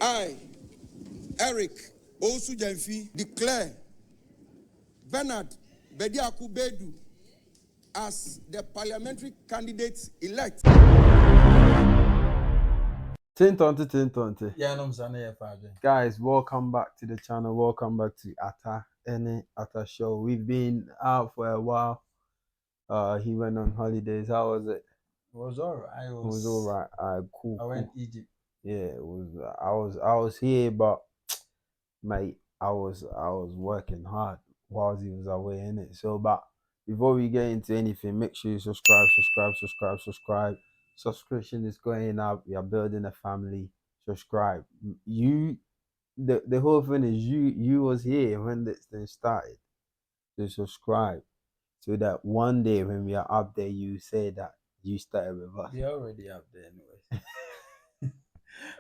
I, Eric Osu Jemfi, declare Bernard Bediaku Bedu as the parliamentary candidate elect. 1020. Yeah, no, I'm father. Guys, welcome back to the channel. Welcome back to Atta Show. We've been out for a while. He went on holidays. How was it? It was alright. It was all right. Cool. I went Egypt. Yeah, it was. I was here, but mate, I was working hard whilst he was away in it. So, but before we get into anything, make sure you subscribe. Subscription is going up. We are building a family. Subscribe. The whole thing is you was here when this thing started. So subscribe so that one day when we are up there, you say that you started with us. They're already up there, anyways.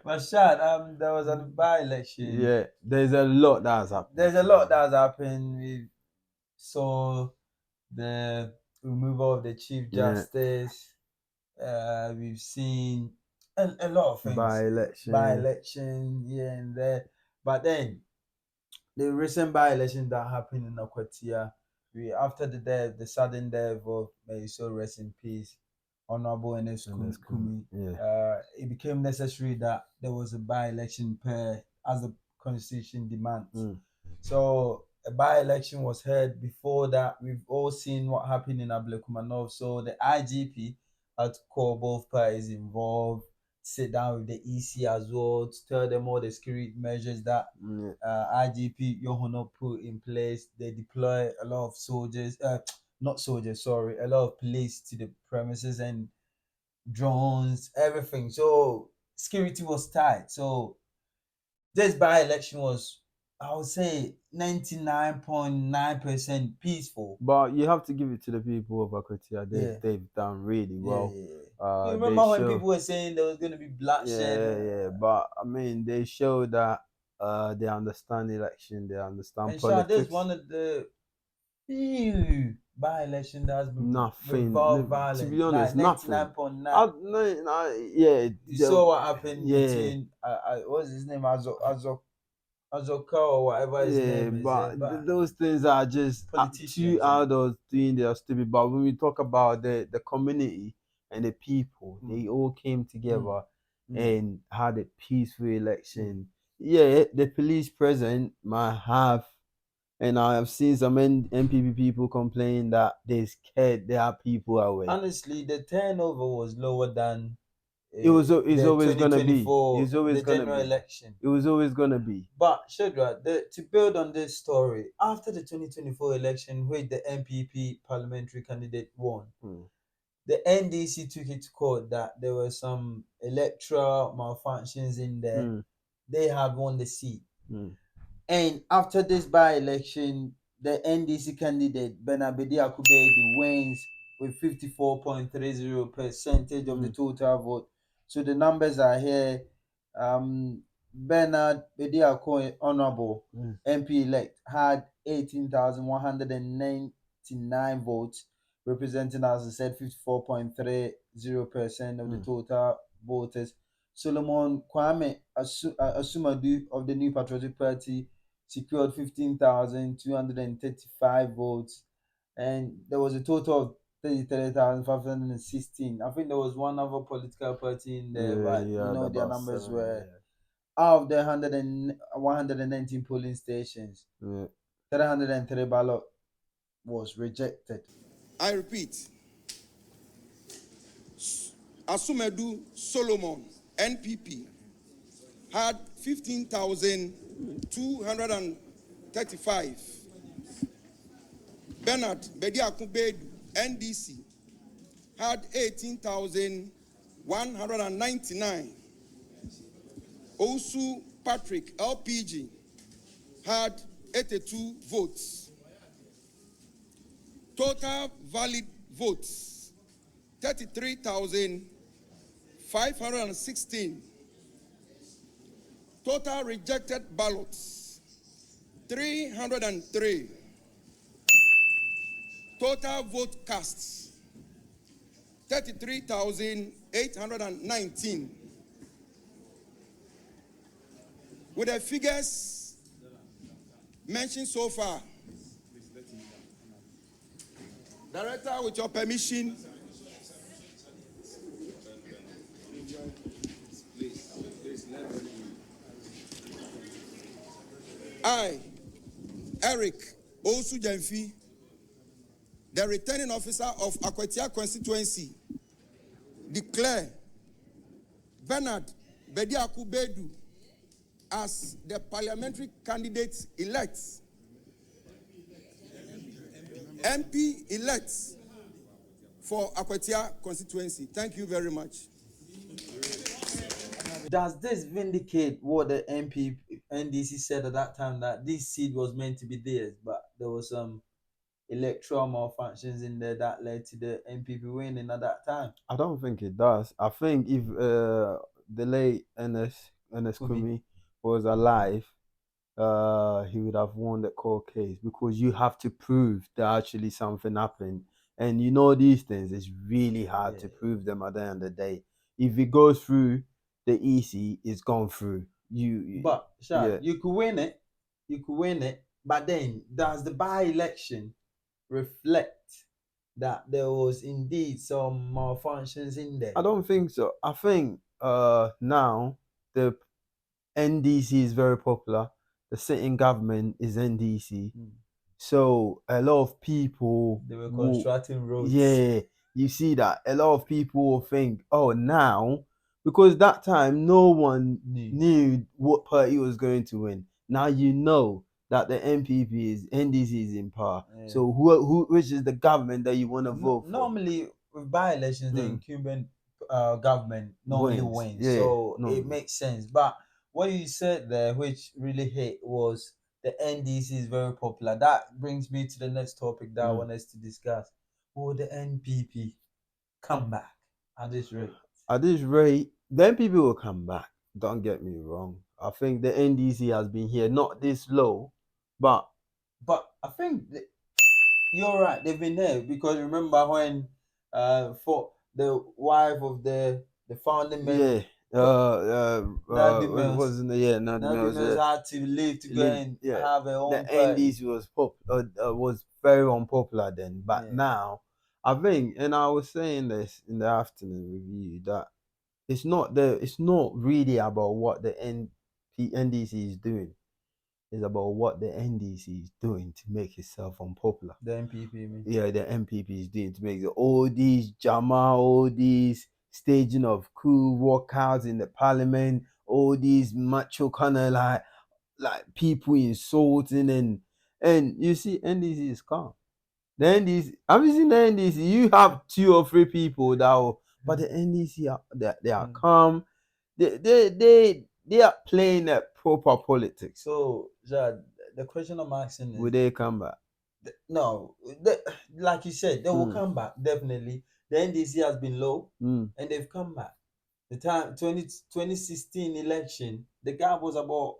But Shad, there was a by-election. Yeah, there's a lot that has happened. There's a lot that has happened. We saw the removal of the Chief Justice. We've seen a lot of things. By-election here and there. But then the recent by-election that happened in Akwatia, after the sudden death of, may so rest in peace, Honorable Enes Kumi, it became necessary that there was a by-election as the constitution demands. So a by-election was held. Before that, we've all seen what happened in Ablekumanov. So the IGP had to call both parties involved, sit down with the EC as well to tell them all the security measures that IGP Yohono put in place. They deploy a lot of soldiers, not soldiers, sorry, a lot of police to the premises and drones, everything. So security was tight. So this by-election was, I would say, 99.9% peaceful. But you have to give it to the people of Akwatia. They've done really well. You remember when people were saying there was going to be bloodshed? Yeah. But I mean, they show that they understand election. They understand and politics. This one of the few by-election that has been without violence. To be honest, like 99.9. Yeah. You saw what happened between what's his name, Azoka or whatever his name is. But those things are just two adults doing their stupid. But when we talk about the community and the people, they all came together and had a peaceful election. Yeah, the police present might have, and I have seen some NPP people complain that they scared their people away. Honestly, the turnover was lower than it's always gonna be. It's always gonna general be. election. It was always gonna be. But Shadra, to build on this story, after the 2024 election, where the NPP parliamentary candidate won, the NDC took it to court that there were some electoral malfunctions in there. They had won the seat. And after this by-election, the NDC candidate, Benabedi Akubedu, wins with 54.30% of the total vote. So the numbers are here. Bernard Bediako, Honorable MP elect, had 18,199 votes, representing, as I said, 54.30% of the total voters. Solomon Kwame Asumadu of the New Patriotic Party secured 15,235 votes, and there was a total of 33,516. I think there was one other political party in there, but their numbers were out of the 119 polling stations. 303 ballot was rejected. I repeat, Asumedu Solomon, NPP, had 15,235. Bernard Bediakubedu, NDC, had 18,199. Osu Patrick, LPG, had 82 votes. Total valid votes, 33,516. Total rejected ballots, 303. Total vote casts, 33,819. With the figures mentioned so far, Director, with your permission, I, Eric Osu Jemfi, the returning officer of Akwatia constituency, declare Bernard Bediaku Bedu as the parliamentary candidate elect, MP elect for Akwatia constituency. Thank you very much. Does this vindicate what the NDC said at that time, that this seat was meant to be theirs, but there was some electoral malfunctions in there that led to the MPP winning at that time? I don't think it does. I think if the late NS Kumi was alive, he would have won the court case, because you have to prove that actually something happened. And you know, these things, it's really hard to prove them at the end of the day. If it goes through the EC, it's gone through. But you could win it, but then does the by-election reflect that there was indeed some malfunctions in there? I don't think so. I think now the NDC is very popular. The sitting government is NDC. So a lot of people, they were constructing roads. Yeah, you see that a lot of people will think, oh, now, because that time no one knew what party was going to win. Now you know that the NDC is in power. So which is the government that you want to vote for? Normally with by-elections, the incumbent government normally wins. So it makes sense. But what you said there, which really hit, was the NDC is very popular. That brings me to the next topic that I want us to discuss. Will the NPP come back at this rate? At this rate, the NPP will come back. Don't get me wrong. I think the NDC has been here, not this low, but I think you're right. They've been there, because remember when for the wife of the founding member, Nadia Mills had to leave to go and have her own the NDC was very unpopular then, but now I think, and I was saying this in the afternoon review, that it's not really about what the NDC is doing. It's about what the NDC is doing to make itself unpopular. The MPP, yeah, the MPP is doing to make all these all these staging of coup walkouts in the parliament, all these macho kind of like people insulting, and you see NDC is calm. The NDC, have you seen the NDC? You have 2 or 3 people that will, but the NDC they are calm. They are playing a proper politics. So, Jad, the question I'm asking is, will they come back? No, like you said, they will come back, definitely. The NDC has been low, and they've come back. The time 2016 election, the gap was about,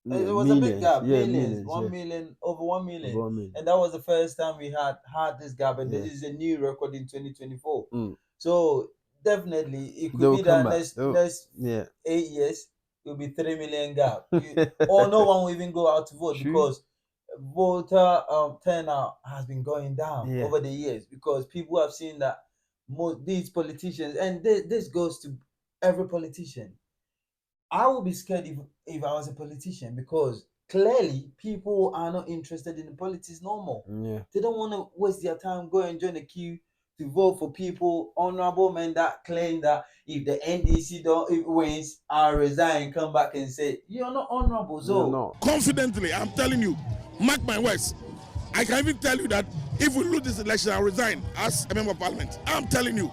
it was millions, a big gap, millions, 1 million, over 1 million. And that was the first time we had this gap, and this is a new record in 2024. So definitely it could be that next 8 years it will be 3 million gap, or no one will even go out to vote, because voter turnout has been going down over the years, because people have seen that these politicians, and this goes to every politician. I would be scared if I was a politician, because clearly people are not interested in politics no more. They don't want to waste their time, go and join the queue to vote for people, honorable men that claim that if the NDC wins, I'll resign, come back and say, you're not honorable. So confidently, I'm telling you, mark my words, I can even tell you that if we lose this election, I'll resign as a member of parliament. I'm telling you,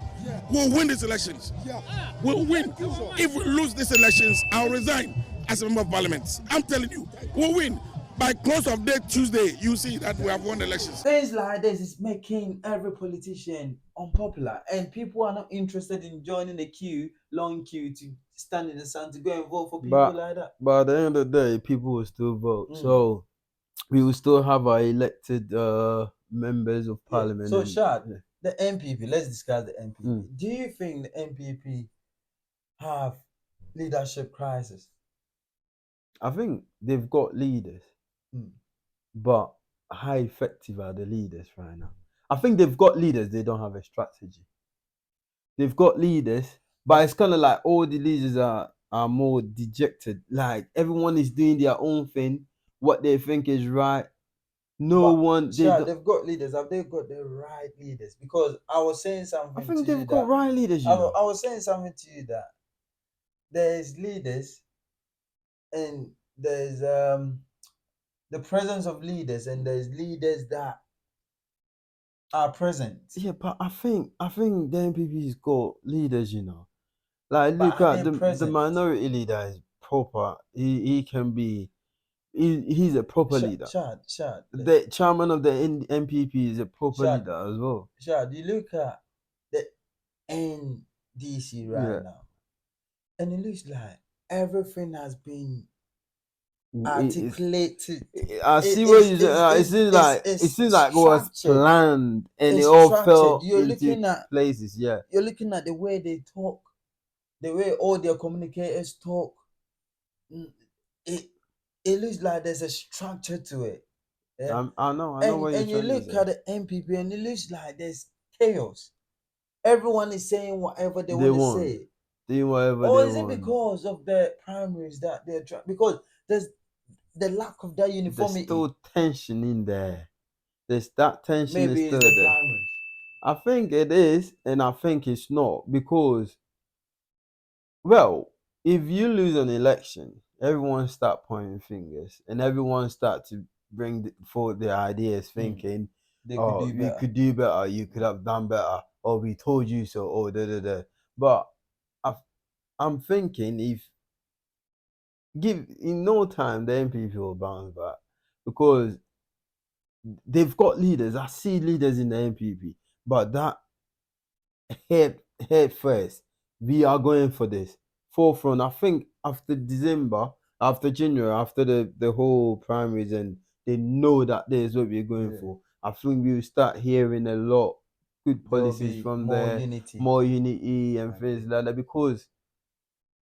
we'll win these elections. We'll win. If we lose these elections, I'll resign as a member of parliament. I'm telling you, we'll win. By close of day Tuesday, you see that we have won the elections. Things like this is making every politician unpopular, and people are not interested in joining the queue, long queue, to stand in the sun to go and vote for people like that. But at the end of the day, people will still vote. So we will still have our elected members of parliament. So, Shad, the MPP, let's discuss the MPP. Do you think the MPP have leadership crisis? I think they've got leaders, but how effective are the leaders right now? I think they've got leaders, they don't have a strategy. They've got leaders, but it's kind of like all the leaders are more dejected. Like everyone is doing their own thing, what they think is right. They've got leaders. Have they got the right leaders? Because I was saying something. I think they've got right leaders. I was saying something to you that there's leaders, and there's the presence of leaders, and there's leaders that are present. Yeah, but I think the NPP's got leaders. Like look at the minority leader is proper. He can be. He's a proper leader. The chairman of the NPP is a proper leader as well. You look at the NDC now, and it looks like everything has been articulated. I see what you say. It seems like it was planned and it all fell into places. Yeah, you're looking at the way they talk, the way all their communicators talk. It looks like there's a structure to it. Yeah? I know what you're trying to say. And you look at the NPP and it looks like there's chaos. Everyone is saying whatever they want to say. Doing whatever they want. Or is it because of the primaries that they're trying? Because there's the lack of that uniformity. There's still tension in there. There's that tension. Maybe is still it's the there. primaries. I think it is, and I think it's not, because, well, if you lose an election, everyone start pointing fingers and everyone start to bring forward their ideas, thinking, we could do better, you could have done better, or we told you so, or da. But I'm thinking, in no time the NPP will bounce back, because they've got leaders. I see leaders in the NPP, but that head first, we are going for this forefront. I think after December, after January, after the whole primaries, and they know that this is what we're going for, I think we'll start hearing a lot good policies from there, more unity and things like that, because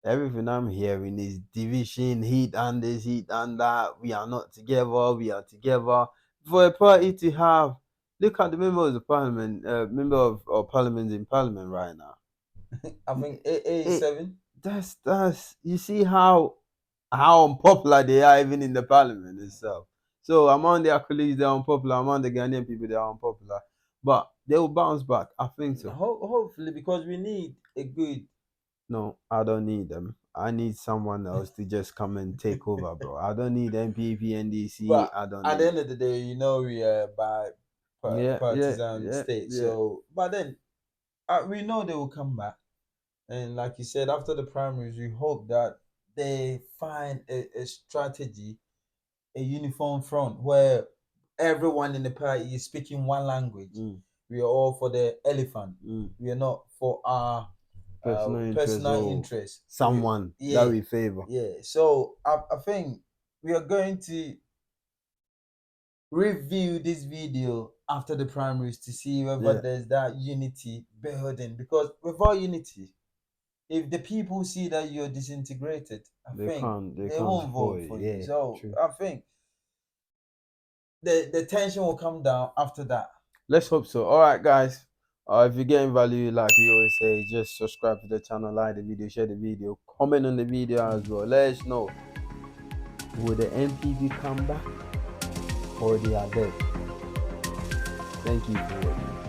everything I'm hearing is division, heat and this, heat and that. We are not together, we are together. For a party to have, look at the members of parliament, parliament in parliament right now. I think 87. That's you see how unpopular they are even in the parliament itself. So among their colleagues, they're unpopular. Among the Ghanaian people, they are unpopular. But they will bounce back. I think so. Hopefully, because we need a good. No, I don't need them. I need someone else to just come and take over, bro. I don't need MPP, NDC. But I don't. At the end of the day, we are partisan state. So, but then we know they will come back, and like you said, after the primaries, we hope that they find a strategy, a uniform front where everyone in the party is speaking one language. We are all for the elephant. We are not for our personal interest. Someone that we favor. Yeah. So I think we are going to review this video after the primaries to see whether there's that unity building. Because without unity, if the people see that you're disintegrated, they won't vote for you. So true. I think the tension will come down after that. Let's hope so. All right, guys. If you're getting value, like we always say, just subscribe to the channel, like the video, share the video, comment on the video as well. Let us know, will the NPP come back or they are dead? Thank you for watching.